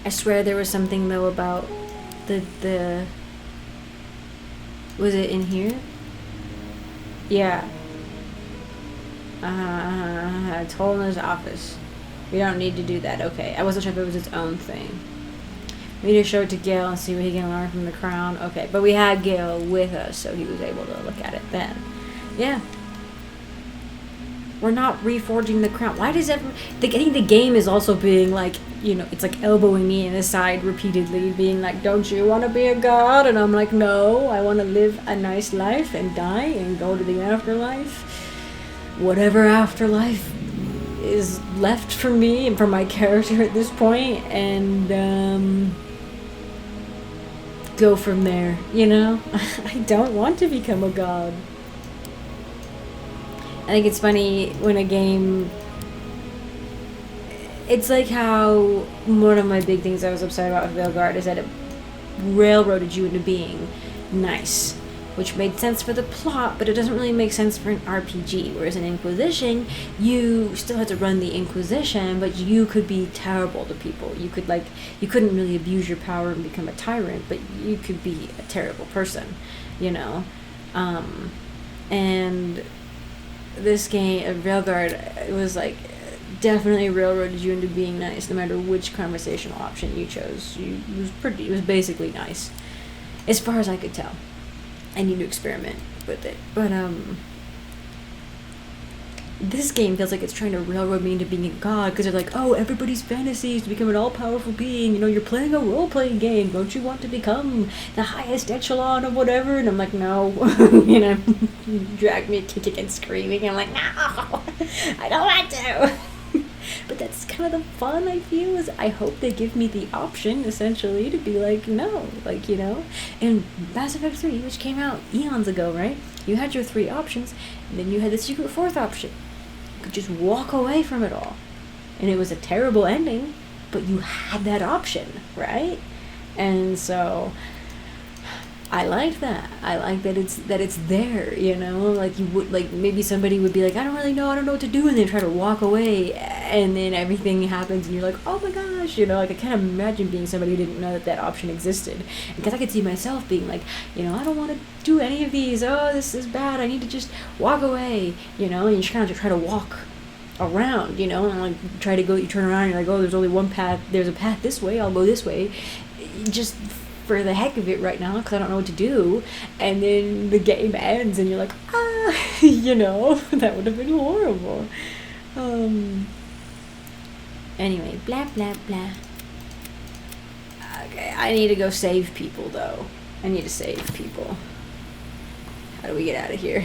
I swear there was something though about the was it in here? Yeah. Told in his office. We don't need to do that. Okay. I wasn't sure if it was its own thing. We need to show it to Gale and see what he can learn from the crown. Okay, but we had Gale with us, so he was able to look at it then. Yeah. We're not reforging the crown. Why does I think the game is also being like, you know, it's like elbowing me in the side repeatedly, being like, don't you want to be a god? And I'm like, no, I want to live a nice life and die and go to the afterlife. Whatever afterlife is left for me and for my character at this point, and go from there, you know? I don't want to become a god. I think it's funny when a game... It's like how one of my big things I was upset about with Veilguard is that it railroaded you into being nice, which made sense for the plot, but it doesn't really make sense for an RPG. Whereas in Inquisition, you still had to run the Inquisition, but you could be terrible to people. You could you couldn't really abuse your power and become a tyrant, but you could be a terrible person, you know? And this game, Veilguard, it was like, definitely railroaded you into being nice, no matter which conversational option you chose. It was basically nice, as far as I could tell. I need to experiment with it, but this game feels like it's trying to railroad me into being a god, because they're like, oh, everybody's fantasy is to become an all-powerful being, you know, you're playing a role-playing game, don't you want to become the highest echelon of whatever? And I'm like, no. You know, drag me kicking and screaming, I'm like, no, I don't want to. But that's kind of the fun, I feel, is I hope they give me the option, essentially, to be like, no, like, you know. And Mass Effect 3, which came out eons ago, right? You had your 3 options, and then you had the secret 4th option. You could just walk away from it all. And it was a terrible ending, but you had that option, right? And so... I like that. I like that it's there, you know? Like, you would, like, maybe somebody would be like, I don't know what to do, and they try to walk away, and then everything happens, and you're like, oh my gosh, you know? Like, I can't imagine being somebody who didn't know that option existed. Because I could see myself being like, you know, I don't want to do any of these, oh, this is bad, I need to just walk away, you know? And you just kind of try to walk around, you know? And, like, you turn around, and you're like, oh, there's only one path, there's a path this way, I'll go this way. Just... for the heck of it right now, because I don't know what to do, and then the game ends and you're like, you know, that would have been horrible. Anyway, blah blah blah. Okay, I need to go save people though. I need to save people. How do we get out of here?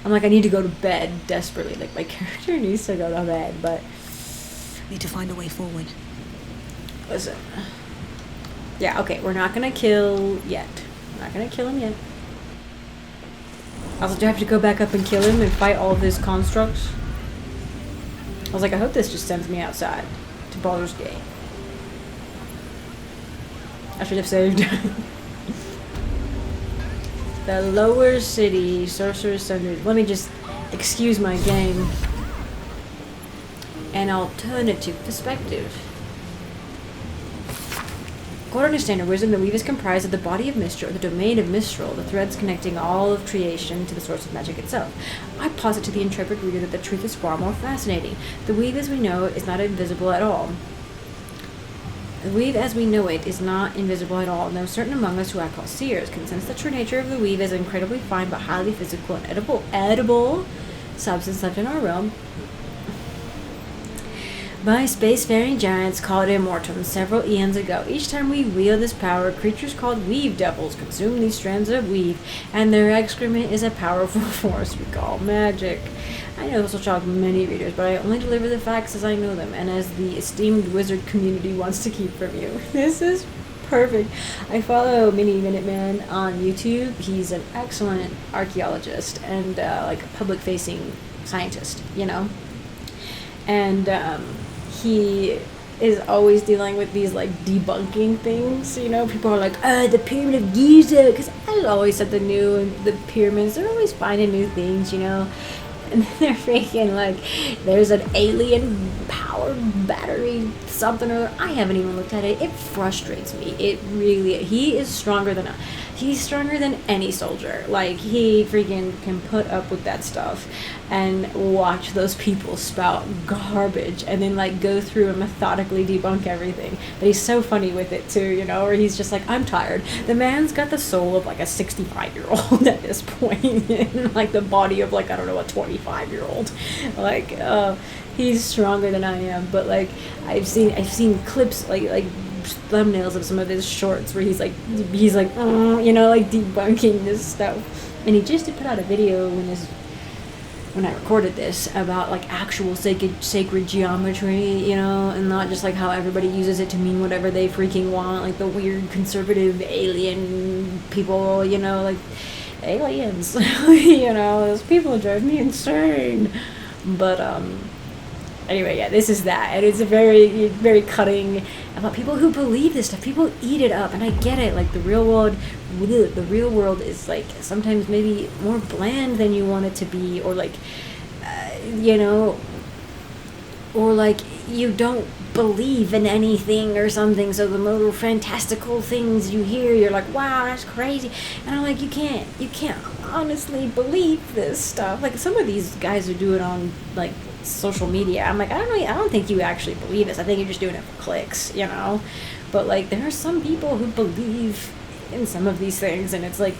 I'm like, I need to go to bed desperately, like my character needs to go to bed, but I need to find a way forward. Listen. Yeah, okay, we're not gonna kill yet. We're not gonna kill him yet. Also, do I have to go back up and kill him and fight all of his constructs? I was like, I hope this just sends me outside to Baldur's Gate. I should have saved. The lower city, Sorcerer's Sundered. Let me just excuse my game. An alternative perspective. According to standard wisdom, the weave is comprised of the body of Mistral, or the domain of Mistral, the threads connecting all of creation to the source of magic itself. I posit to the intrepid reader that the truth is far more fascinating. The weave as we know it is not invisible at all. The weave as we know it is not invisible at all, and though certain among us who I call seers can sense the true nature of the weave as incredibly fine but highly physical and edible substance left in our realm, by spacefaring giants called immortals several eons ago. Each time we wield this power, creatures called weave devils consume these strands of weave, and their excrement is a powerful force we call magic. I know this will shock many readers, but I only deliver the facts as I know them, and as the esteemed wizard community wants to keep from you. This is perfect. I follow Mini Minuteman on YouTube. He's an excellent archaeologist and like a public-facing scientist, you know? And he is always dealing with these like debunking things, you know. People are like, the Pyramid of Giza, because I always said the pyramids, they're always finding new things, you know. And then they're freaking like, there's an alien powered battery, something or other. I haven't even looked at it. It frustrates me. It really, he's stronger than any soldier. Like, he freaking can put up with that stuff and watch those people spout garbage and then like go through and methodically debunk everything. But he's so funny with it too, you know, where he's just like, I'm tired. The man's got the soul of like a 65-year-old at this point, and like the body of like, I don't know, a 25-year-old. Like, he's stronger than I am. But like, I've seen clips like thumbnails of some of his shorts where he's like you know, like debunking this stuff. And he just put out a video when I recorded this about like actual sacred geometry, you know, and not just like how everybody uses it to mean whatever they freaking want, like the weird conservative alien people, you know, like aliens. You know, those people drive me insane. But anyway, yeah, this is that, and it's a very, very cutting about people who believe this stuff. People eat it up, and I get it. Like the real world is like sometimes maybe more bland than you want it to be, or like, you know, or like you don't believe in anything or something. So the more fantastical things you hear, you're like, wow, that's crazy. And I'm like, you can't honestly believe this stuff. Like some of these guys who do it on like social media, I'm like, I don't think you actually believe this. I think you're just doing it for clicks, you know. But like there are some people who believe in some of these things, and it's like,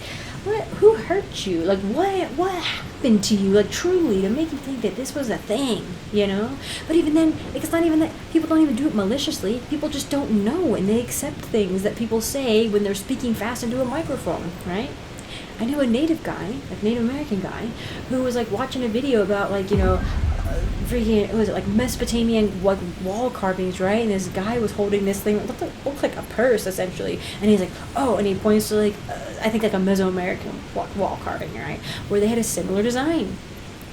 who hurt you? Like what happened to you, like truly, to make you think that this was a thing, you know? But even then, like, it's not even that. People don't even do it maliciously. People just don't know, and they accept things that people say when they're speaking fast into a microphone, right? I knew a Native American guy who was like watching a video about like, you know, freaking, was it like Mesopotamian like wall carvings, right? And this guy was holding this thing that looked like a purse essentially, and he's like, oh, and he points to like I think like a Mesoamerican wall carving, right, where they had a similar design.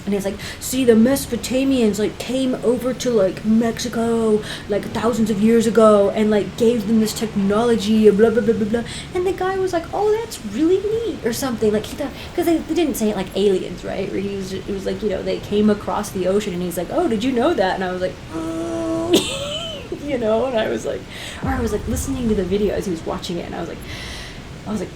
And it's like, see, the Mesopotamians like came over to like Mexico like thousands of years ago and like gave them this technology and blah blah blah blah blah. And the guy was like, oh, that's really neat or something. Like he thought, because they didn't say it like aliens, right? Where it was like, you know, they came across the ocean, and he's like, oh, did you know that? And I was like, you know, and I was like listening to the video as he was watching it, and I was like,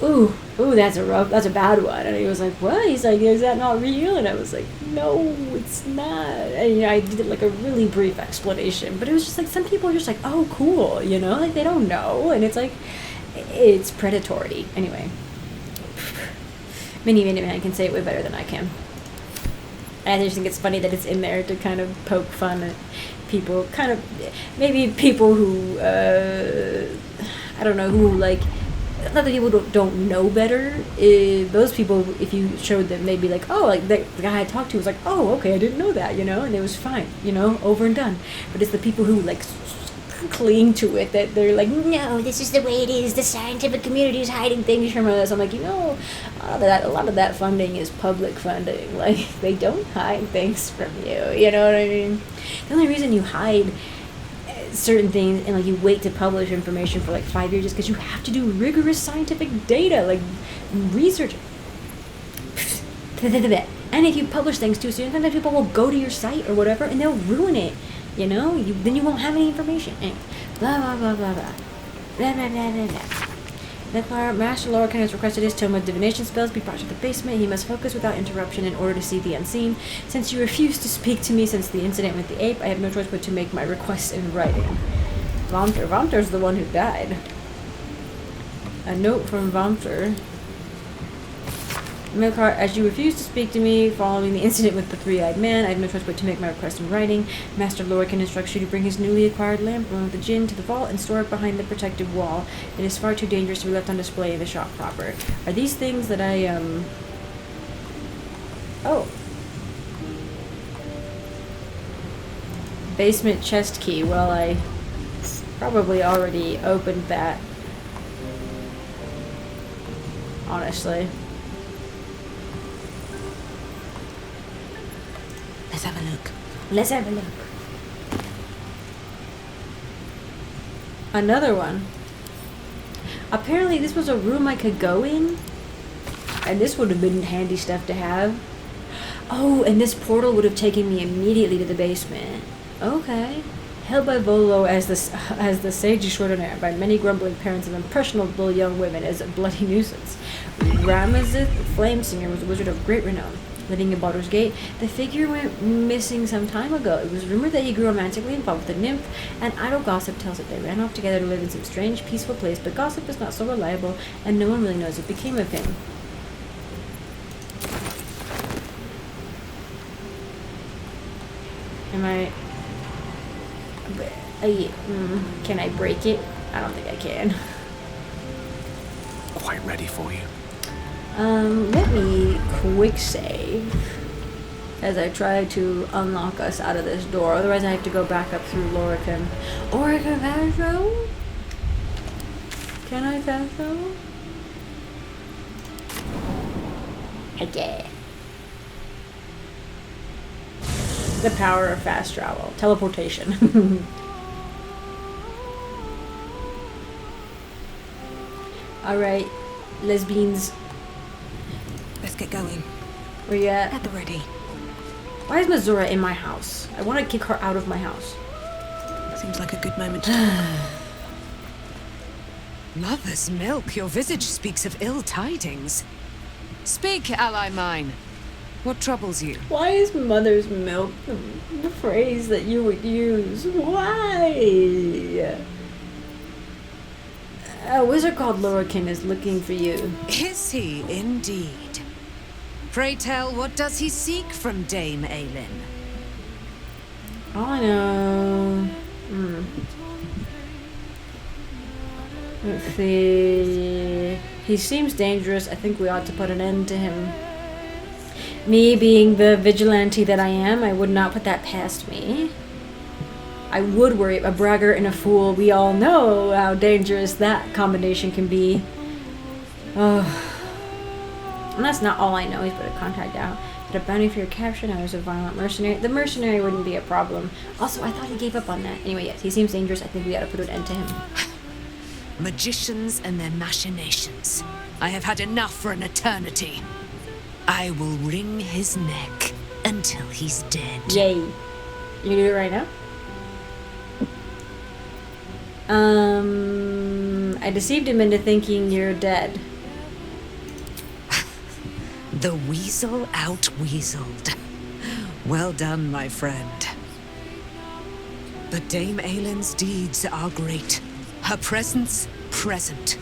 ooh, that's a bad one. And he was like, what? He's like, is that not real? And I was like, no, it's not. And, you know, I did like a really brief explanation, but it was just like, some people are just like, oh, cool, you know, like they don't know. And it's like, it's predatory. Anyway, Mini Man can say it way better than I can. And I just think it's funny that it's in there to kind of poke fun at people, kind of, maybe people who, I don't know, who like, not that people don't know better. Those people, if you showed them, they'd be like, oh, like the guy I talked to was like, oh, okay, I didn't know that, you know, and it was fine, you know, over and done. But it's the people who like cling to it that they're like, no, this is the way it is. The scientific community is hiding things from us. I'm like, you know, a lot of that funding is public funding. Like, they don't hide things from you. You know what I mean? The only reason you hide certain things and like you wait to publish information for like 5 years is because you have to do rigorous scientific data, like research. And if you publish things too soon, sometimes people will go to your site or whatever and they'll ruin it, you know. Then you won't have any information. Anyway, blah blah blah blah blah blah blah blah blah blah. Master Lorcan has requested his tome of divination spells be brought to the basement. He must focus without interruption in order to see the unseen. Since you refused to speak to me since the incident with the ape, I have no choice but to make my request in writing. Vamter's the one who died. A note from Vamter. Milkar, as you refuse to speak to me following the incident with the three-eyed man, I have no choice but to make my request in writing. Master Lorcan instructs you to bring his newly acquired lamp along with the djinn to the vault and store it behind the protective wall. It is far too dangerous to be left on display in the shop proper. Are these things that I, Oh. Basement chest key. Well, I probably already opened that. Honestly. Let's have a look. Let's have a look. Another one. Apparently this was a room I could go in, and this would have been handy stuff to have. Oh, and this portal would have taken me immediately to the basement. Okay. Held by Volo as the sage extraordinaire by many grumbling parents and impressionable young women as a bloody nuisance. Ramazith, the Flamesinger, was a wizard of great renown. Living in Baldur's Gate, the figure went missing some time ago. It was rumored that he grew romantically involved with a nymph, and idle gossip tells that they ran off together to live in some strange, peaceful place, but gossip is not so reliable, and no one really knows what became of him. Can I break it? I don't think I can. Quite ready for you. Let me quick save as I try to unlock us out of this door. Otherwise I have to go back up through Lorcan. Or I can fast travel? Can I fast travel? I can. The power of fast travel. Teleportation. Alright, lesbians. Let's get going. Where you at? At the ready. Why is Missoura in my house? I want to kick her out of my house. Seems like a good moment to talk. Mother's milk, your visage speaks of ill tidings. Speak, ally mine. What troubles you? Why is mother's milk the phrase that you would use? Why? A wizard called Lorcan is looking for you. Is he indeed? Pray tell, what does he seek from Dame Aelin? All I know... Let's see... He seems dangerous. I think we ought to put an end to him. Me being the vigilante that I am, I would not put that past me. I would worry. A braggart and a fool. We all know how dangerous that combination can be. Oh. And that's not all I know. He's put a contract out. But a bounty for your capture. Now there's a violent mercenary. The mercenary wouldn't be a problem. Also, I thought he gave up on that. Anyway, yes, he seems dangerous. I think we gotta put an end to him. Magicians and their machinations. I have had enough for an eternity. I will wring his neck until he's dead. Yay. You can do it right now? I deceived him into thinking you're dead. The weasel out-weaseled. Well done, my friend. But Dame Aelin's deeds are great. Her presence, present.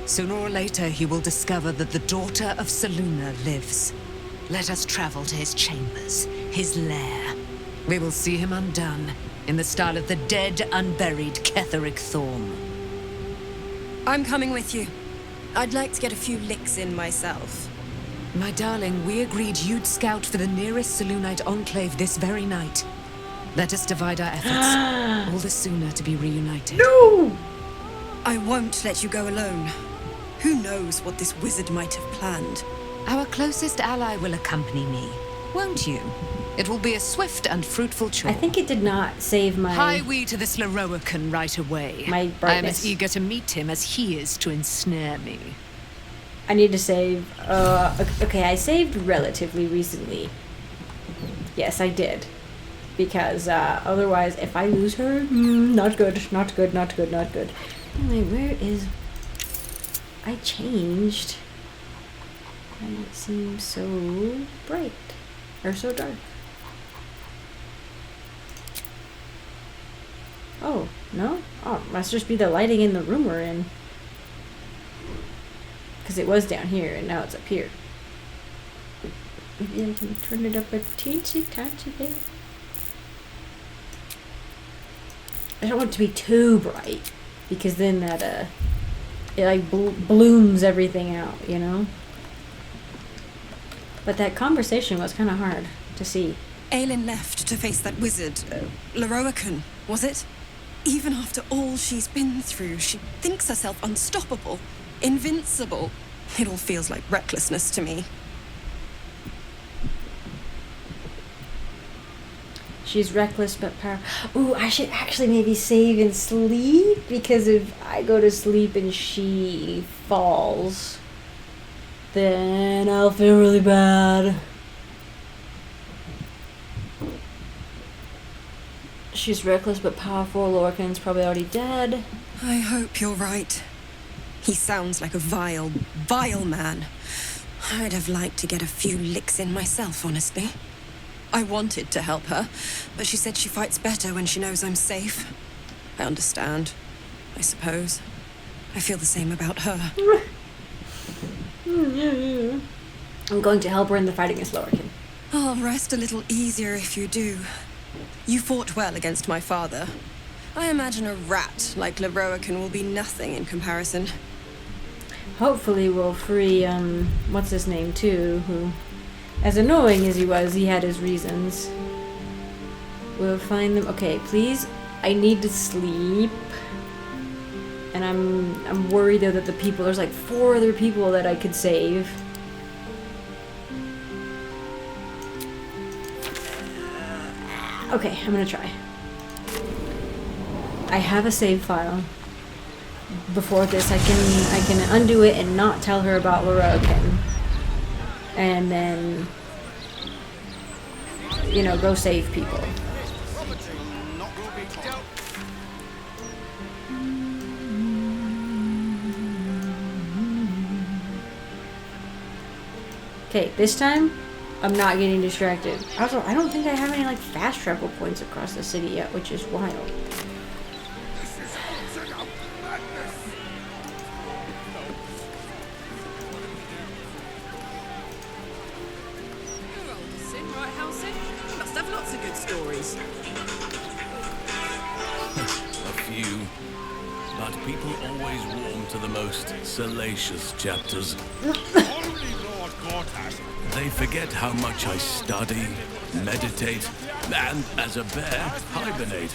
Sooner or later, he will discover that the daughter of Selûne lives. Let us travel to his chambers, his lair. We will see him undone, in the style of the dead, unburied Ketheric Thorm. I'm coming with you. I'd like to get a few licks in myself. My darling, we agreed you'd scout for the nearest Selûnite enclave this very night. Let us divide our efforts, all the sooner to be reunited. No! I won't let you go alone. Who knows what this wizard might have planned? Our closest ally will accompany me, won't you? It will be a swift and fruitful chore. I think it did not save my... Hie we to this Leroican right away. My I am brightness. as eager to meet him as he is to ensnare me. I need to save... okay, I saved relatively recently. Yes, I did. Because, otherwise, if I lose her... not good, not good, not good, not good. Anyway, where is... I changed. And it seems so bright. Or so dark. Oh, no? Oh, must just be the lighting in the room we're in. Because it was down here, and now it's up here. Maybe I can turn it up a teensy tiny bit. I don't want it to be too bright, because then that, it like blooms everything out, you know? But that conversation was kind of hard to see. Aelin left to face that wizard, Leroican, was it? Even after all she's been through, she thinks herself unstoppable, invincible. It all feels like recklessness to me. She's reckless but powerful. Ooh, I should actually maybe save and sleep, because if I go to sleep and she falls, then I'll feel really bad. She's reckless but powerful. Lorcan's probably already dead. I hope you're right. He sounds like a vile, vile man. I'd have liked to get a few licks in myself, honestly. I wanted to help her, but she said she fights better when she knows I'm safe. I understand, I suppose. I feel the same about her. I'm going to help her in the fight against Lorcan. I'll rest a little easier if you do. You fought well against my father. I imagine a rat like Leroican will be nothing in comparison. Hopefully we'll free, what's his name too, who, as annoying as he was, he had his reasons. We'll find them. Okay, please, I need to sleep. And I'm worried though that the people, there's like 4 other people that I could save. Okay, I'm gonna try. I have a save file. Before this, I can undo it and not tell her about Leroican. And then, you know, go save people. Okay, this time, I'm not getting distracted. Also, I don't think I have any, like, fast travel points across the city yet, which is wild. People always warm to the most salacious chapters. They forget how much I study, meditate, and as a bear, hibernate.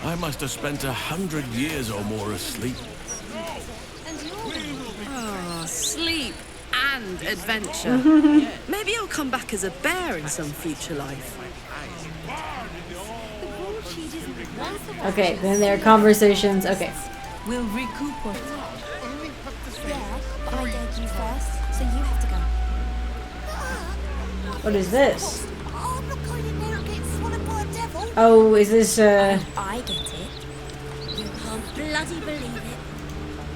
I must have spent 100 years or more asleep. Oh, sleep and adventure. Maybe I'll come back as a bear in some future life. Okay, then there are conversations. Okay. We'll recoup what... Yeah, but I gave you first, so you have to go. What is this? Oh, I'm not going in there and getting swallowed by a devil. Oh, is this, I get it. You can't bloody believe it.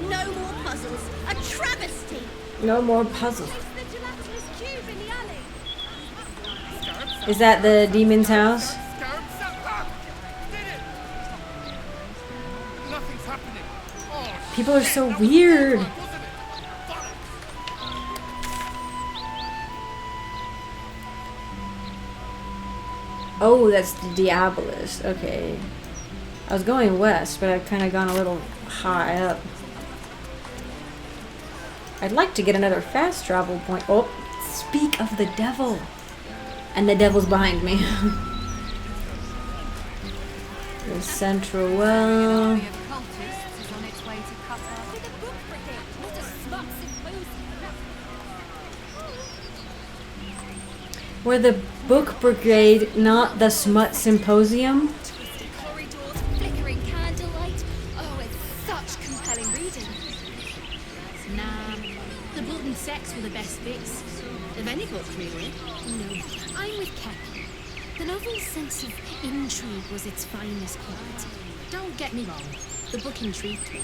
No more puzzles. A travesty. no more puzzles. It's the gelatinous cube in the alley. Is that the demon's house? People are so weird. Oh, that's the Diabolist. Okay. I was going west, but I've kind of gone a little high up. I'd like to get another fast travel point. Oh, speak of the devil. And the devil's behind me. The central well. We're the book brigade, not the smut symposium. Twisted corridors, flickering candlelight. Oh, it's such compelling reading. Nah, the blood and sex were the best bits. Of any book, really. No, I'm with Kathy. The novel's sense of intrigue was its finest quality. Don't get me wrong, the book intrigued me.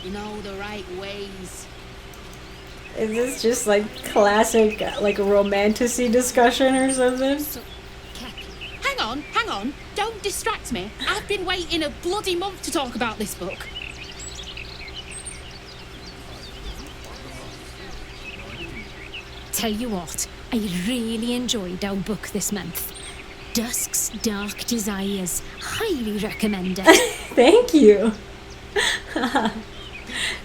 You know, the right ways. Is this just like classic, like a romanticy discussion or something? So, Kathy, Hang on, don't distract me. I've been waiting a bloody month to talk about this book. Tell you what, I really enjoyed our book this month. Dusk's Dark Desires. Highly recommend it. Thank you.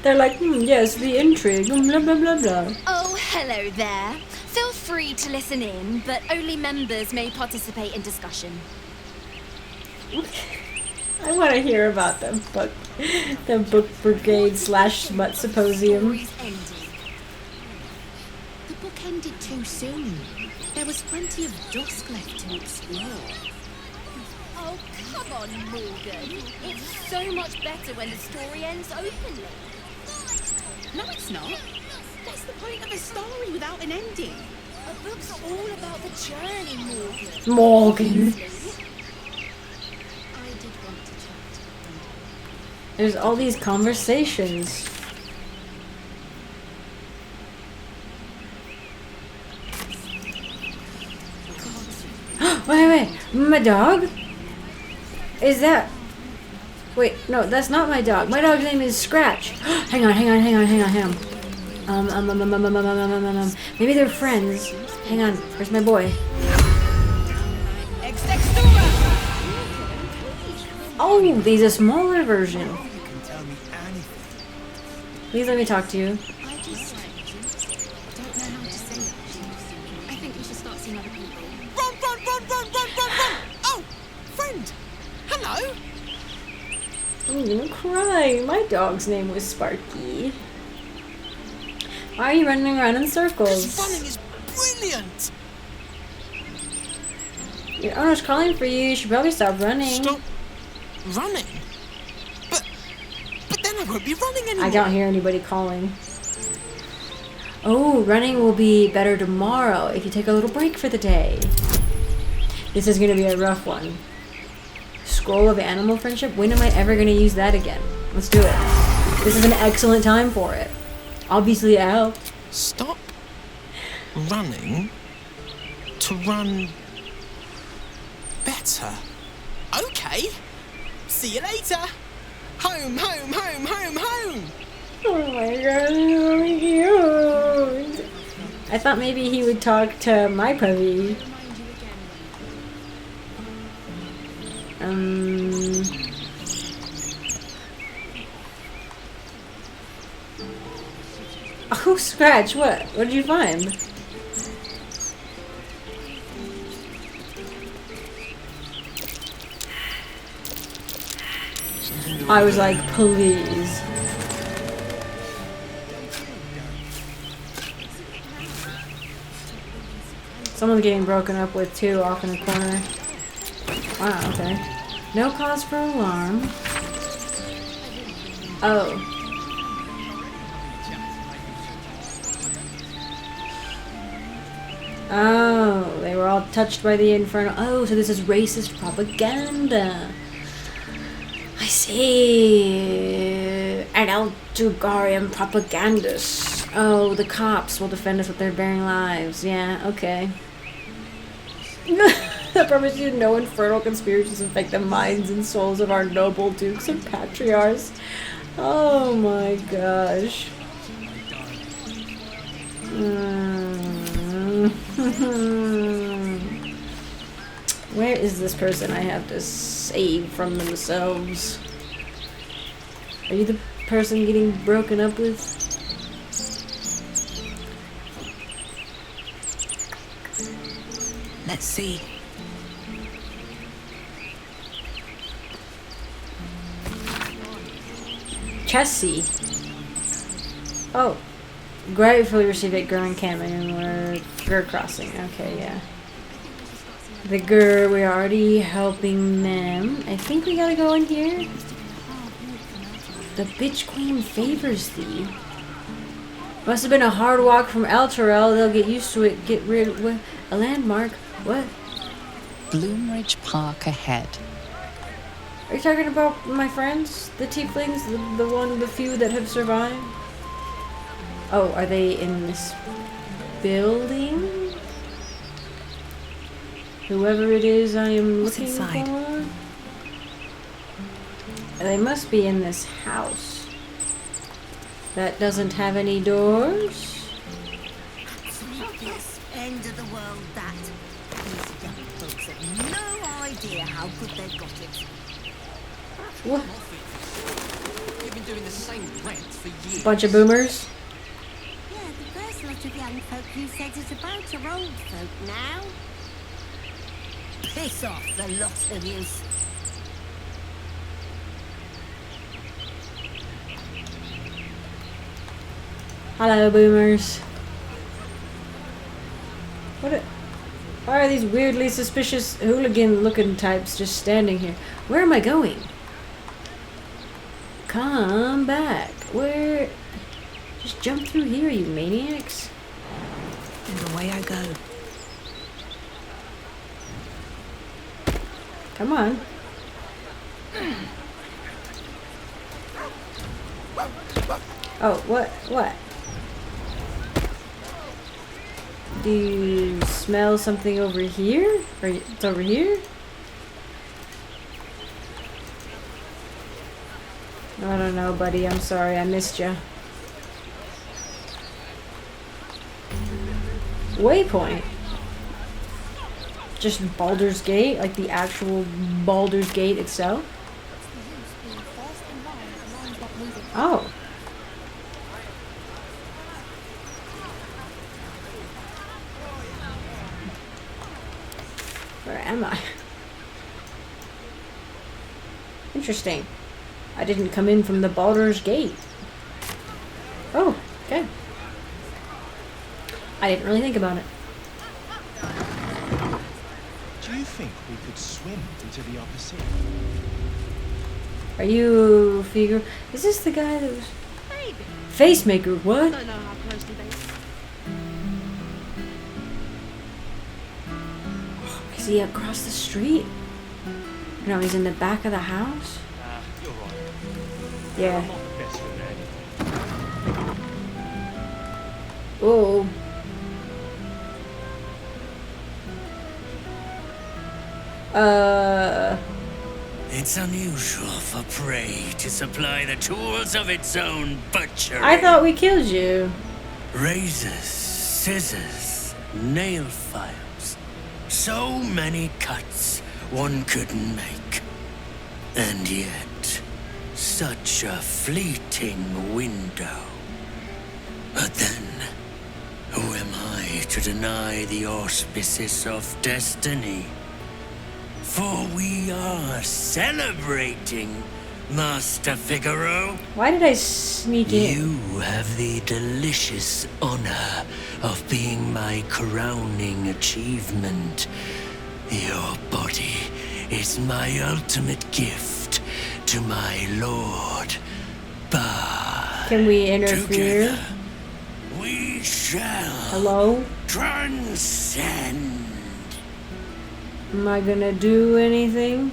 They're like, yes, the intrigue, blah, blah, blah, blah. oh, hello there. Feel free to listen in, but only members may participate in discussion. I want to hear about the book brigade / smut symposium. Story's ending. The book ended too soon. There was plenty of dusk left to explore. Oh, come on, Morgan. It's so much better when the story ends openly. No, it's not. What's the point of a story without an ending? A book's all about the journey, Morgan. Morgan. There's all these conversations. Wait, my dog? Is that... Wait, no, that's not my dog. My dog's name is Scratch. Hang on. Maybe they're friends. Hang on, where's my boy? Oh, there's a smaller version. Please let me talk to you. I just don't know how to say it. I think we should start seeing other people. Run! Oh, friend. Hello. I'm gonna cry. My dog's name was Sparky. Why are you running around in circles? Running is brilliant. Your owner's calling for you. You should probably stop running. Stop running? But then I won't be running anymore. I don't hear anybody calling. Oh, running will be better tomorrow if you take a little break for the day. This is gonna be a rough one. Scroll of animal friendship? When am I ever gonna use that again? Let's do it. This is an excellent time for it. Obviously it helped. Stop running to run better. Okay. See you later. Home. Oh my god, so cute. I thought maybe he would talk to my puppy. Oh, Scratch, what? What did you find? I was like, please. Someone's getting broken up with too, off in the corner. Wow, okay. No cause for alarm. Oh. Oh, they were all touched by the infernal. Oh, so this is racist propaganda. I see. An Altugarian propagandist. Oh, the cops will defend us with their bearing lives. Yeah, okay. I promise you no infernal conspiracies affect the minds and souls of our noble dukes and patriarchs. Oh my gosh. Where is this person I have to save from themselves? Are you the person getting broken up with? Let's see. Chessie. Oh. Gratefully received at Gur and Cameron. We're Gur crossing. Okay, yeah. The Gur, we're already helping them. I think we gotta go in here. The bitch queen favors thee. Must have been a hard walk from Elturel. They'll get used to it. Get rid of a landmark. What? Bloomridge Park ahead. Are you talking about my friends? The tieflings? The few that have survived? Oh, are they in this building? Whoever it is I am What's looking inside? for? They must be in this house. That doesn't have any doors? This end of the world, that. These young folks have no idea how good they've got it. What? You've been doing the same rant for years. Bunch of boomers? Yeah, the first lot of young folk you said is about your old folk now. Piss off, the lot of yous. Hello, boomers. Why are these weirdly suspicious hooligan-looking types just standing here? Where am I going? Come back. Where? Just jump through here, you maniacs. And away I go. Come on. Oh, what? What? Do you smell something over here? Or it's over here? I don't know, buddy. I'm sorry. I missed you. Waypoint. Just Baldur's Gate? Like the actual Baldur's Gate itself? Oh. Where am I? Interesting. I didn't come in from the Baldur's Gate. Oh, okay. I didn't really think about it. Do you think we could swim into the upper sea? Are you figure? Is this the guy that was Facemaker? What? I know how closely they Is he across the street? No, he's in the back of the house. You're right. Yeah. I'm not the best with that. Oh. It's unusual for prey to supply the tools of its own butchery. I thought we killed you. Razors, scissors, nail files. So many cuts one couldn't make. And yet, such a fleeting window. But then, who am I to deny the auspices of destiny? For we are celebrating, Master Figaro. Why did I sneak in? You have the delicious honor of being my crowning achievement. Your body is my ultimate gift to my lord. But can we interfere? together we shall Hello? transcend. Am I gonna do anything?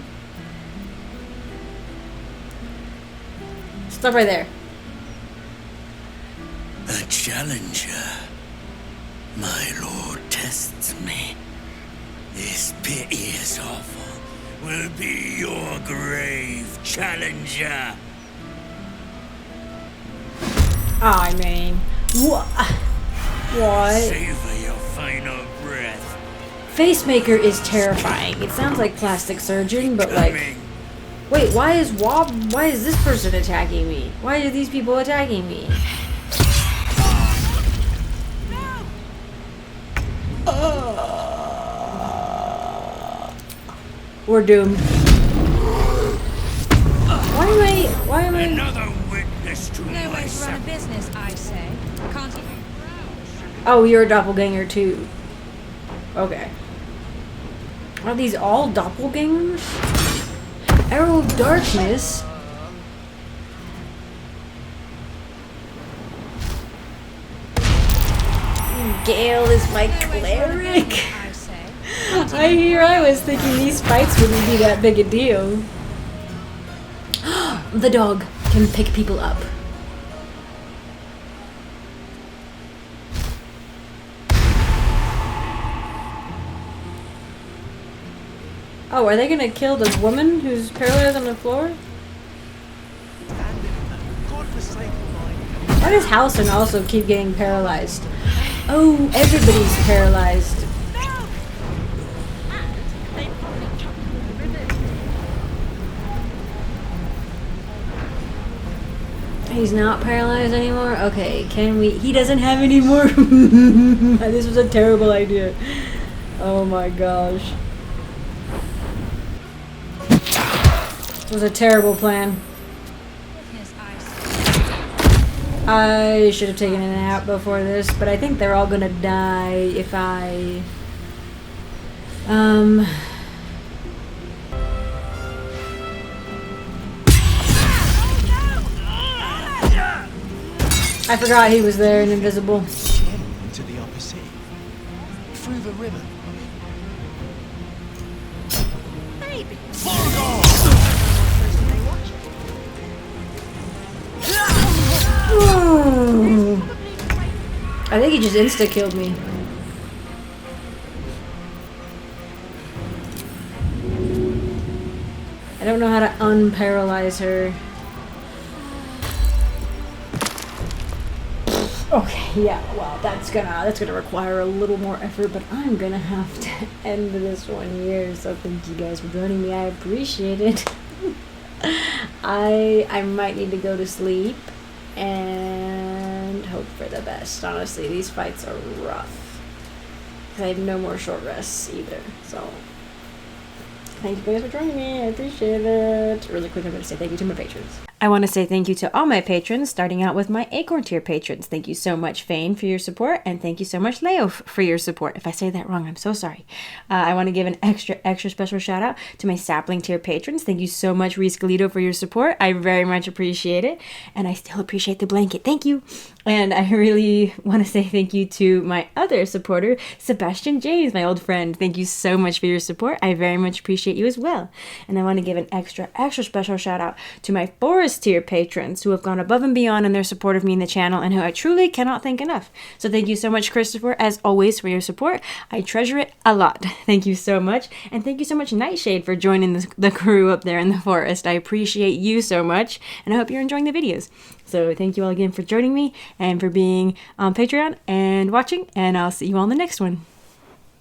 Stop right there. A challenger. My lord tests me. This pit is awful. Will be your grave, challenger. I mean, what? What? Savor your final breath. Facemaker is terrifying. It sounds like plastic surgeon, but like, wait, why is this person attacking me? Why are these people attacking me? We're doomed. Why am I? Another witness to No my way to run a sacrifice. business, I say. Can't even. Oh, you're a doppelganger too. Okay. Are these all doppelgangers? Arrow of Darkness. Gale is my cleric. I was thinking these fights wouldn't be that big a deal. The dog can pick people up. Oh, are they gonna kill the woman who's paralyzed on the floor? Why does Halson also keep getting paralyzed? Oh, everybody's paralyzed. He's not paralyzed anymore? Okay, can we... He doesn't have any more. This was a terrible idea. Oh my gosh. It was a terrible plan. I should have taken a nap before this, but I think they're all gonna die if I... I forgot he was there and invisible. Into the upper sea. Through the river. Maybe. Oh, I think he just insta-killed me. I don't know how to unparalyze her. Okay, yeah, well, that's gonna require a little more effort, but I'm gonna have to end this one here. So thank you guys for joining me. I appreciate it. I might need to go to sleep and hope for the best. Honestly, these fights are rough. I have no more short rests either. So thank you guys for joining me. I appreciate it. Really quick, I'm going to say thank you to my patrons. I want to say thank you to all my patrons, starting out with my Acorn tier patrons. Thank you so much, Fane, for your support, and thank you so much, Leo, for your support. If I say that wrong, I'm so sorry. I want to give an extra special shout out to my Sapling tier patrons. Thank you so much, Reese Galito, for your support. I very much appreciate it, and I still appreciate the blanket. Thank you. And I really want to say thank you to my other supporter, Sebastian James, my old friend. Thank you so much for your support. I very much appreciate you as well. And I want to give an extra special shout out to my Forest tier patrons who have gone above and beyond in their support of me and the channel, and who I truly cannot thank enough. So thank you so much, Christopher, as always, for your support. I treasure it a lot. Thank you so much. And thank you so much, Nightshade, for joining the crew up there in the forest. I appreciate you so much, and I hope you're enjoying the videos. So thank you all again for joining me and for being on Patreon and watching, and I'll see you all in the next one.